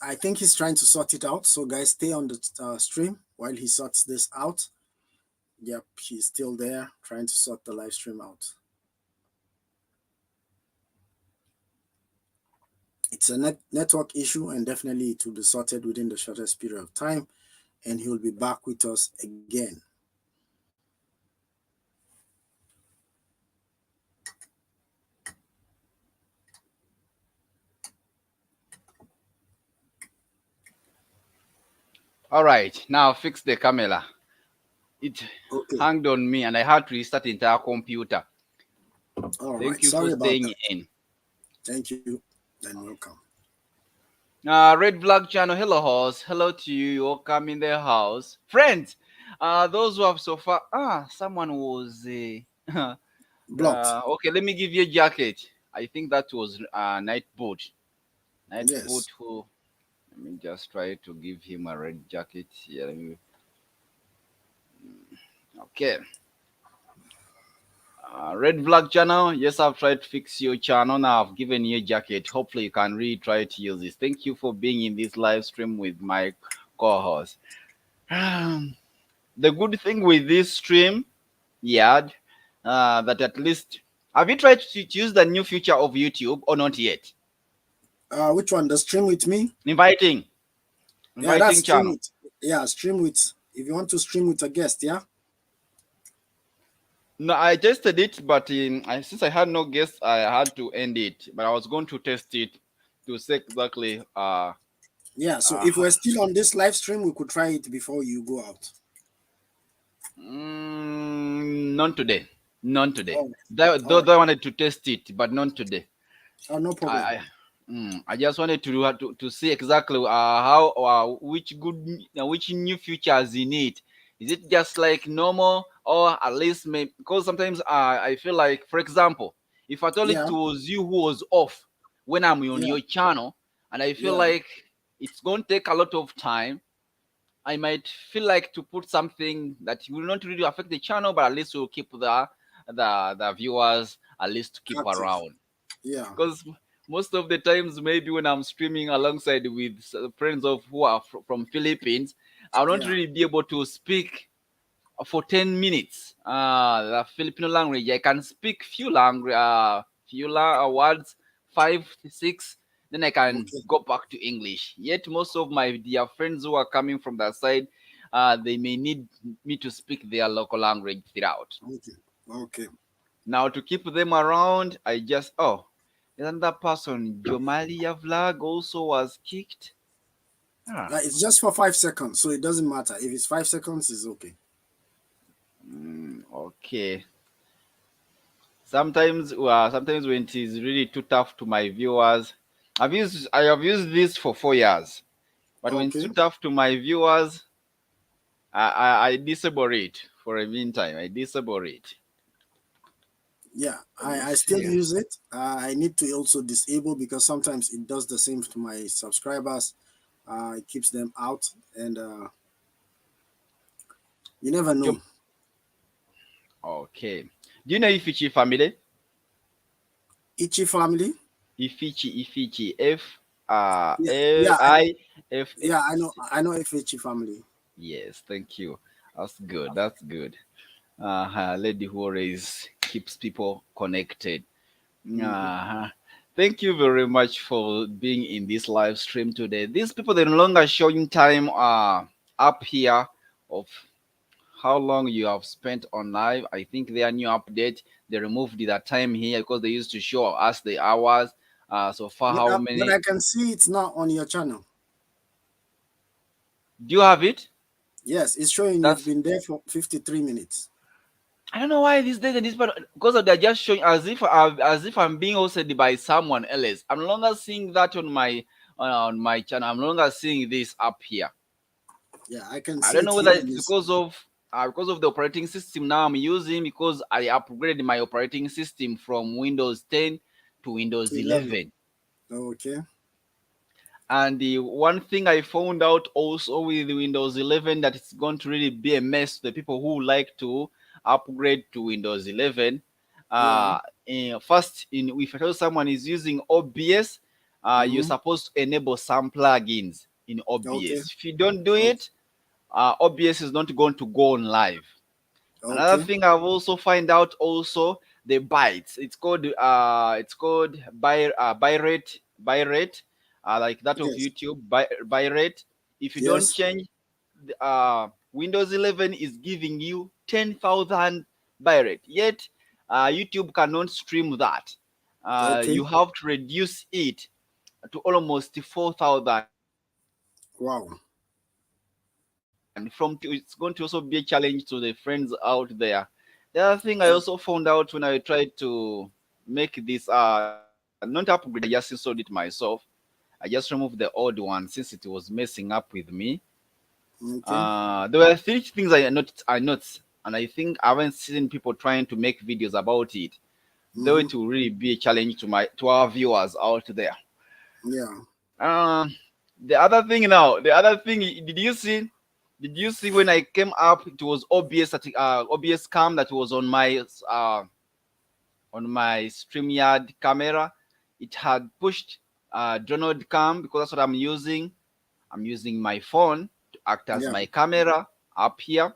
I think he's trying to sort it out. So guys, stay on the stream while he sorts this out. Yep, he's still there trying to sort the live stream out. It's a network issue, and definitely it will be sorted within the shortest period of time, and he will be back with us again. All right, now fix the camera. It Okay. hanged on me and I had to restart the entire computer. All Thank right. you for Sorry about staying that. in. Thank you and welcome. Red Black Channel, hello host. Hello to you. You all come in the house. Friends, those who have so far, someone was, Blocked. okay, let me give you a jacket. I think that was Night Boot. Night Boot Yes. who, let me just try to give him a red jacket here. Okay. Red Flag channel. Yes, I've tried to fix your channel. Now I've given you a jacket. Hopefully, you can really try to use this. Thank you for being in this live stream with my co-host. The good thing with this stream, yeah, that at least have you tried to use the new feature of YouTube or not yet? Which one? The stream with me? Inviting, Yeah, that's inviting stream channel. with. Yeah, stream with. If you want to stream with a guest, yeah. No, I tested it, but since I had no guests, I had to end it. But I was going to test it to see exactly Yeah. So uh, if we're still on this live stream, we could try it before you go out. None today. None today. Oh, all Though right. I wanted to test it, but none today. Oh, no I problem. I just wanted to see exactly how which which new features in it. Is it just like normal or at least maybe because sometimes I feel like, for example, if I told it Yeah. was you who was off when I'm on Yeah. your channel, and I feel Yeah. like it's going to take a lot of time, I might feel like to put something that will not really affect the channel, but at least will keep the viewers at least to keep Active. around. Yeah. Because most of the times, maybe when I'm streaming alongside with friends of who are from Philippines, I'll not Yeah. really be able to speak for 10 minutes. The Filipino language, I can speak few words, 5 6. Then I can Okay. go back to English. Yet most of my dear friends who are coming from that side, they may need me to speak their local language throughout. Okay. Okay. Now to keep them around, I just isn't that person Jomalia Vlag also was kicked? Ah, It's just for 5 seconds, so it doesn't matter. If it's 5 seconds, it's okay. okay. Sometimes when it is really too tough to my viewers, I have used this for 4 years, but when it's Okay. too tough to my viewers, I disable it for a meantime. I disable it. Yeah, Let me I still see. use it. I need to also disable because sometimes it does the same to my subscribers. It keeps them out, and you never know. Jump. Okay. Do you know Ifichi family? Ichi family. Ifichi Yeah, L yeah, I F. yeah. I know if Ichi family. Yes, thank you. That's good. That's good. Lady who always keeps people connected. Hmm. Uh-huh. Thank you very much for being in this live stream today. These people they're no longer showing time up here of how long you have spent on live. I think their new update they removed that time here because they used to show us the hours. So far, how But many I can see it's now on your channel. do you have it? Yes, it's showing you've That's been there for 53 minutes. I don't know why these days and this but because they're just showing as if I'm being hosted by someone else. I'm no longer seeing that on my channel. I'm no longer seeing this up here. Yeah, I can I see don't it know whether here. And it's it's because of the operating system now I'm using because I upgraded my operating system from Windows 10 to to Windows 11. 11. Okay. And the one thing I found out also with Windows 11 that it's going to really be a mess to the people who like to upgrade to Windows 11. Yeah. First, if I tell someone is using OBS, you're Hmm. supposed to enable some plugins in Okay. OBS. If you don't do Okay. it, OBS is not going to go on live. Another Okay. thing I've also find out also the bytes. It's called buy rate, like that of Yes. YouTube buy rate. If you don't Yes. change, Windows 11 is giving you 10,000 buy rate. Yet, YouTube cannot stream that. Okay. You have to reduce it to almost 4,000. Wow. And from it's going to also be a challenge to the friends out there. The other thing I Yes. also found out when I tried to make this not upgrade, I just installed it myself. I just removed the old one since it was messing up with me. Okay. There were three things I noticed, and I think I haven't seen people trying to make videos about it. Though Mm-hmm. it will really be a challenge to our viewers out there. Yeah. Um, the other thing, did you see when I came up? It was OBS cam that was on my StreamYard camera. It had pushed Donald cam because that's what I'm using. I'm using my phone to act as Yeah. my camera up here.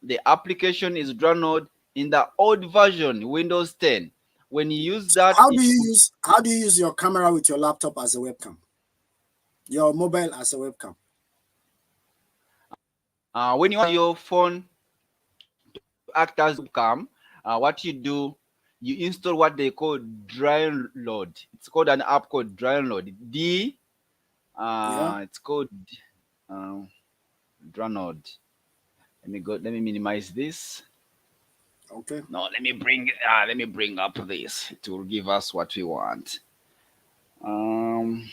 The application is downloaded in the old version, Windows 10. When you use So that, it would, how do you use your camera with your laptop as a webcam? Your mobile as a webcam? when you want your phone to act as webcam, what you do, you install what they call Download. It's called an app called Download. Yeah. It's called uh, Download. Let me minimize this. Okay. No, let me bring up this. It will give us what we want. Um,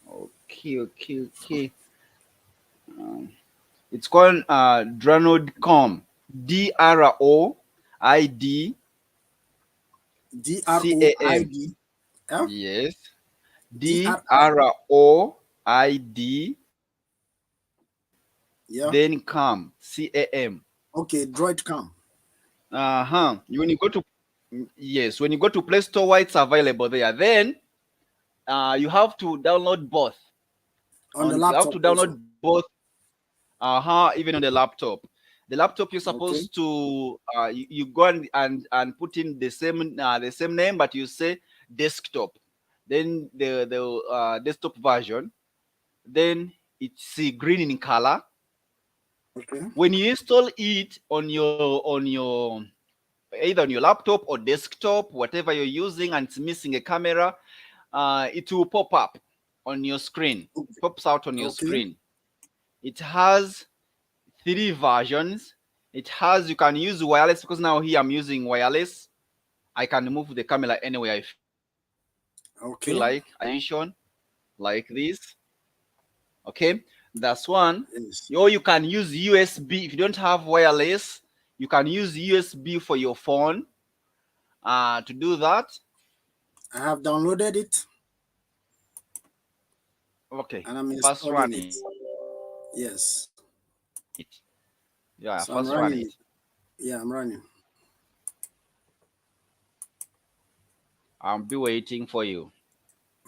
okay. Um, it's called Droid.com. Droid CAM. DROID. Yeah. Yes. DRI. Droid, Yeah. then CAM. Okay. Droid.com. When you go to yes, when you go to Play Store, why it's available there. Then you have to download both. On the You have laptop to also. download both. Even on the laptop. The laptop you're Okay. supposed to you go and put in the same name, but you say desktop. Then the desktop version. Then it's green in color. Okay. When you install it on your either on your laptop or desktop, whatever you're using, and it's missing a camera, it will pop up on your screen. Okay. Pops out on your Okay. screen. It has three versions. It has You can use wireless because now here I'm using wireless. I can move the camera anywhere I feel like. Okay. Attention like this. Okay, that's one. Yes. Or you can use USB if you don't have wireless. You can use USB for your phone. To do that, I have downloaded it okay. and I'm First installing run it. it. Yes. Yeah, So I'm first run running it. it. Yeah, I'm running. I'll be waiting for you.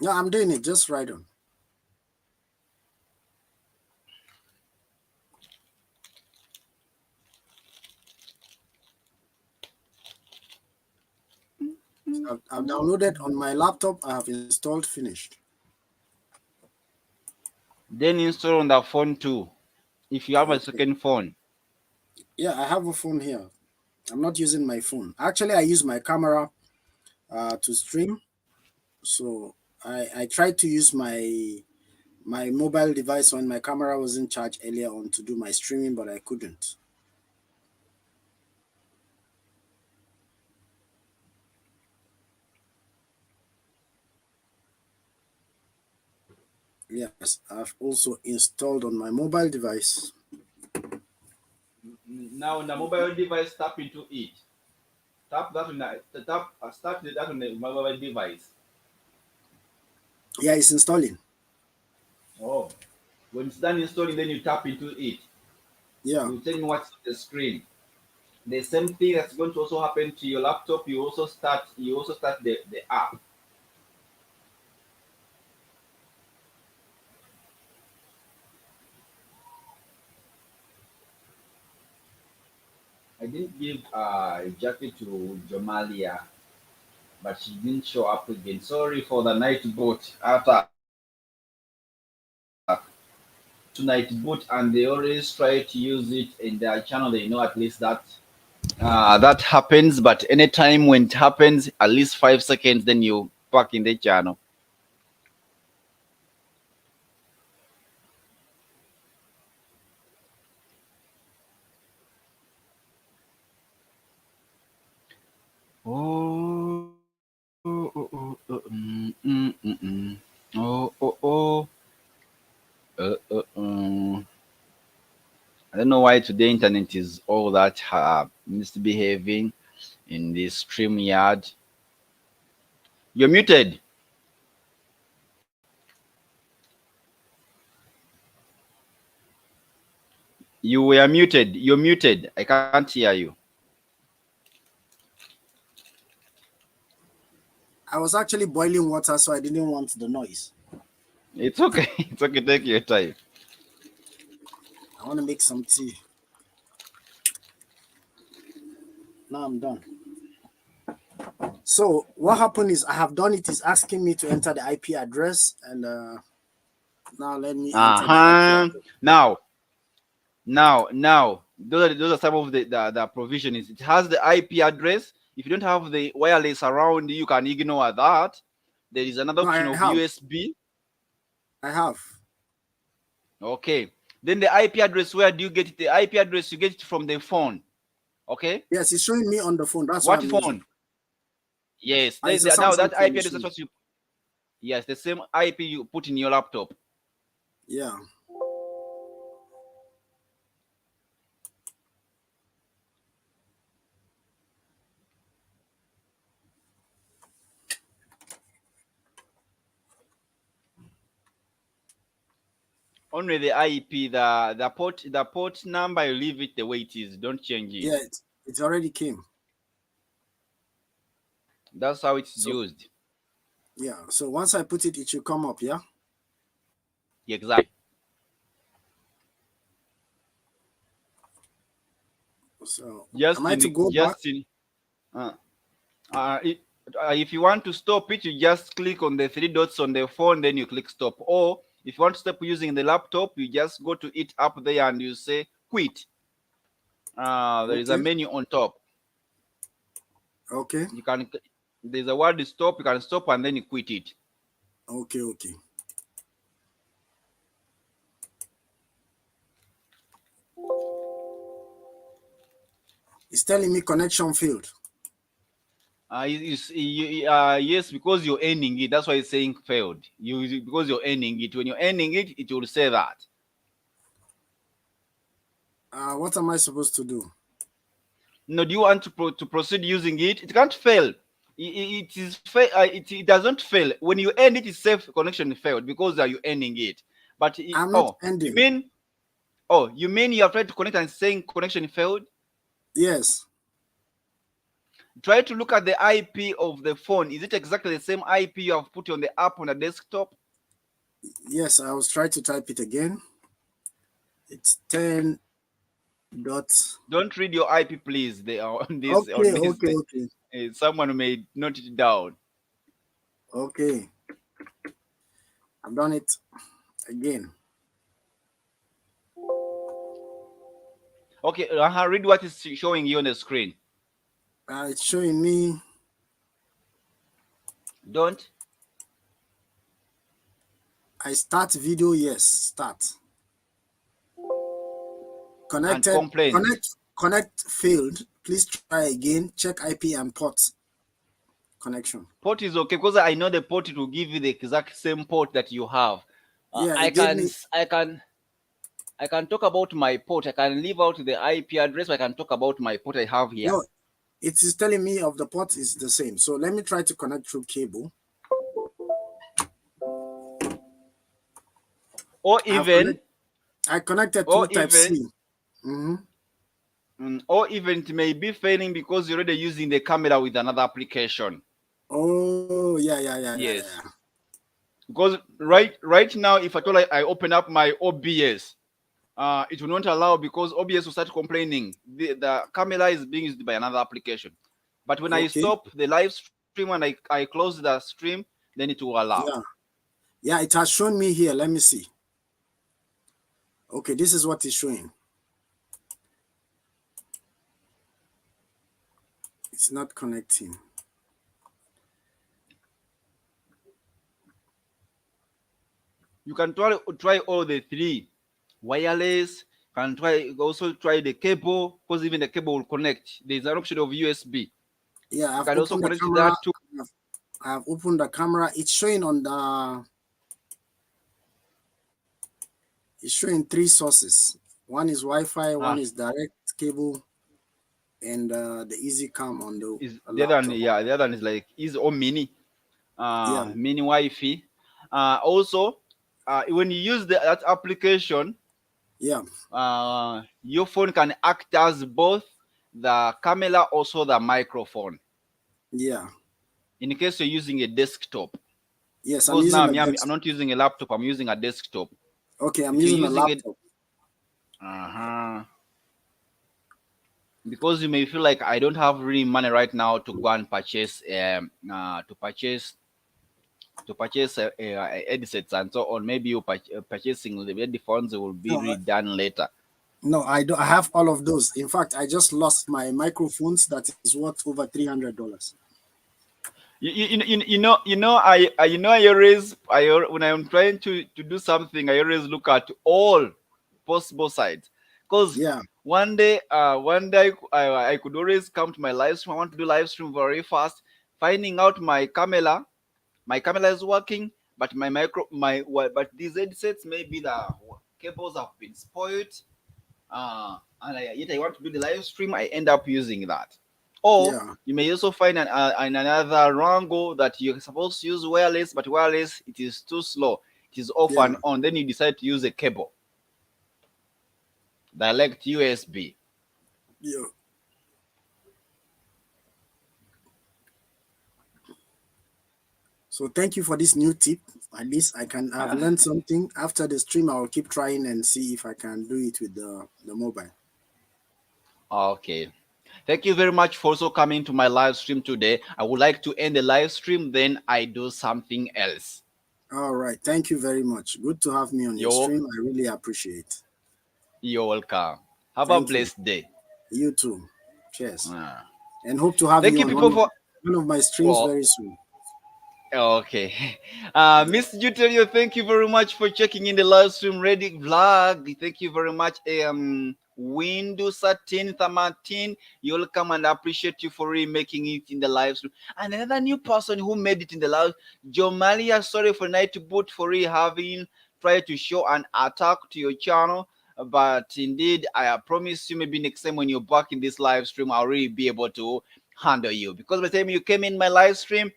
No, I'm doing it. Just right on. So I've downloaded on my laptop. I have installed. Finished. Then install on the phone too, if you have a Okay. second phone. Yeah, I have a phone here. I'm not using my phone. Actually, I use my camera to stream. So I tried to use my mobile device when my camera wasn't charged earlier on to do my streaming, but I couldn't. Yes, I've also installed on my mobile device. Now on the mobile device, tap into it. Tap that on start that on the mobile device. Yeah, it's installing. Oh, when it's done installing, then you tap into it. Yeah. You tell me what's on the screen. The same thing that's going to also happen to your laptop. You also start the app. I didn't give jacket to Jomalia, but she didn't show up again. Sorry for the night boat attack. To night boot, and they always try to use it in their channel. They know at least that that happens, but anytime when it happens, at least 5 seconds, then you back in the channel. Oh, oh, oh, oh, oh, oh, oh, oh, I don't know why today internet is all that misbehaving in this stream yard. You're muted. You were muted. You're muted. I can't hear you. I was actually boiling water, so I didn't want the noise. It's okay. It's okay. Take your time. I want to make some tea. Now I'm done. So what happened is I have done it. It's asking me to enter the IP address, and now let me enter the IP address. Now, those are some of the provisions. It has the IP address. If you don't have the wireless around, you can ignore that. There is another option of USB. I have. Okay. Then the IP address, where do you get it? The IP address, you get it from the phone. Okay. Yes, it's showing me on the phone. That's what phone? Using. Yes. Now that IP address is what you. Yes, the same IP you put in your laptop. Yeah. Only the IP, the port number, you leave it the way it is. Don't change it. Yeah, it already came. That's how it's used. Yeah. So once I put it, it should come up. Yeah. Exactly. So just am I to go back? If you want to stop it, you just click on the 3 dots on the phone, then you click stop. Or if you want to stop using the laptop, you just go to it up there and you say quit. There is a menu on top. Okay. There's a word stop. You can stop and then you quit it. Okay. It's telling me connection failed. Yes, because you're ending it. That's why it's saying failed. Because you're ending it. When you're ending it, it will say that. What am I supposed to do? No, do you want to proceed using it? It can't fail. It doesn't fail. When you end it, it's safe connection failed because you're ending it. But I'm not ending. You mean you have tried to connect and saying connection failed? Yes. Try to look at the IP of the phone. Is it exactly the same IP you have put on the app on the desktop? Yes, I was trying to type it again. It's 10 dots. Don't read your IP, please. They are on this. Okay. Someone may note it down. Okay. I've done it again. Okay, read what is showing you on the screen. It's showing me. Don't. I start video. Yes, start. Connected. Connect failed. Please try again. Check IP and port connection. Port is okay because I know the port, it will give you the exact same port that you have. Yeah, I can talk about my port. I can leave out the IP address. I can talk about my port I have here. No, it is telling me of the port is the same. So let me try to connect through cable. Or even I connected to Type-C. Or even it may be failing because you're already using the camera with another application. Oh, yeah. Yes. Because right now, if at all I open up my OBS, it will not allow because OBS will start complaining the camera is being used by another application. But when I Okay. stop the live stream and I close the stream, then it will allow. Yeah. Yeah, it has shown me here. Let me see. Okay, this is what it's showing. It's not connecting. You can try all the three wireless. Can also try the cable because even the cable will connect. There's an option of USB. Yeah, You I've can also opened the connect camera. that to. I've opened the camera. It's showing on the. It's showing three sources. One is Wi-Fi. One is direct cable, and the EasyCam on the Is the other one? laptop. Yeah, the other one is like is or mini, Yeah. mini Wi-Fi. Also, when you use that application, Yeah. your phone can act as both the camera, also the microphone. Yeah. In case you're using a desktop, Yes, I'm because now using a I'm desktop. not using a laptop. I'm using a desktop. Okay, I'm If you're using a using it, laptop. because you may feel like I don't have really money right now to go and purchase headsets and so on. Maybe you purchasing the headphones will be No, redone later. no, I don't. I have all of those. In fact, I just lost my microphones. That is worth over $300. I always when I'm trying to do something, I always look at all possible sides. Because Yeah. one day I could always come to my live stream. I want to do live stream very fast, finding out my camera is working, but but these headsets, maybe the cables have been spoiled, yet I want to do the live stream. I end up using that. Or Yeah. you may also find another wrangle that you're supposed to use wireless, but wireless it is too slow. It is off Yeah. and on. Then you decide to use a cable, direct USB. Yeah. So thank you for this new tip. At least I've learned something. After the stream, I will keep trying and see if I can do it with the mobile. Okay. Thank you very much for also coming to my live stream today. I would like to end the live stream, then I do something else. All right. Thank you very much. Good to have me on your You're, stream. I really appreciate. you're welcome. Have a Thank you. blessed day. You too. Cheers. Ah. And hope to have Thank you you, on people, for. one of my streams Well, very soon. okay. Miss Jutelio, thank you very much for checking in the live stream ready vlog. Thank you very much. Windows 13 Martin, you welcome and appreciate you for really making it in the live stream. And another new person who made it in the live, Jomalia, sorry for night boot for really having tried to show an attack to your channel. But indeed, I promise you, maybe next time when you're back in this live stream, I'll really be able to handle you. Because by the time you came in my live stream,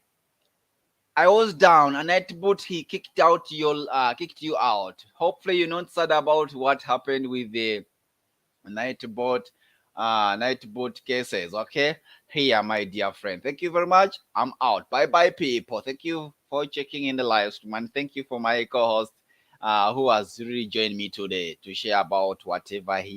I was down, and Nightbot he kicked you out. Hopefully, you're not sad about what happened with the Nightbot Nightbot cases. Okay, here, my dear friend. Thank you very much. I'm out. Bye, bye, people. Thank you for checking in the live stream, and thank you for my co-host, who has really joined me today to share about whatever he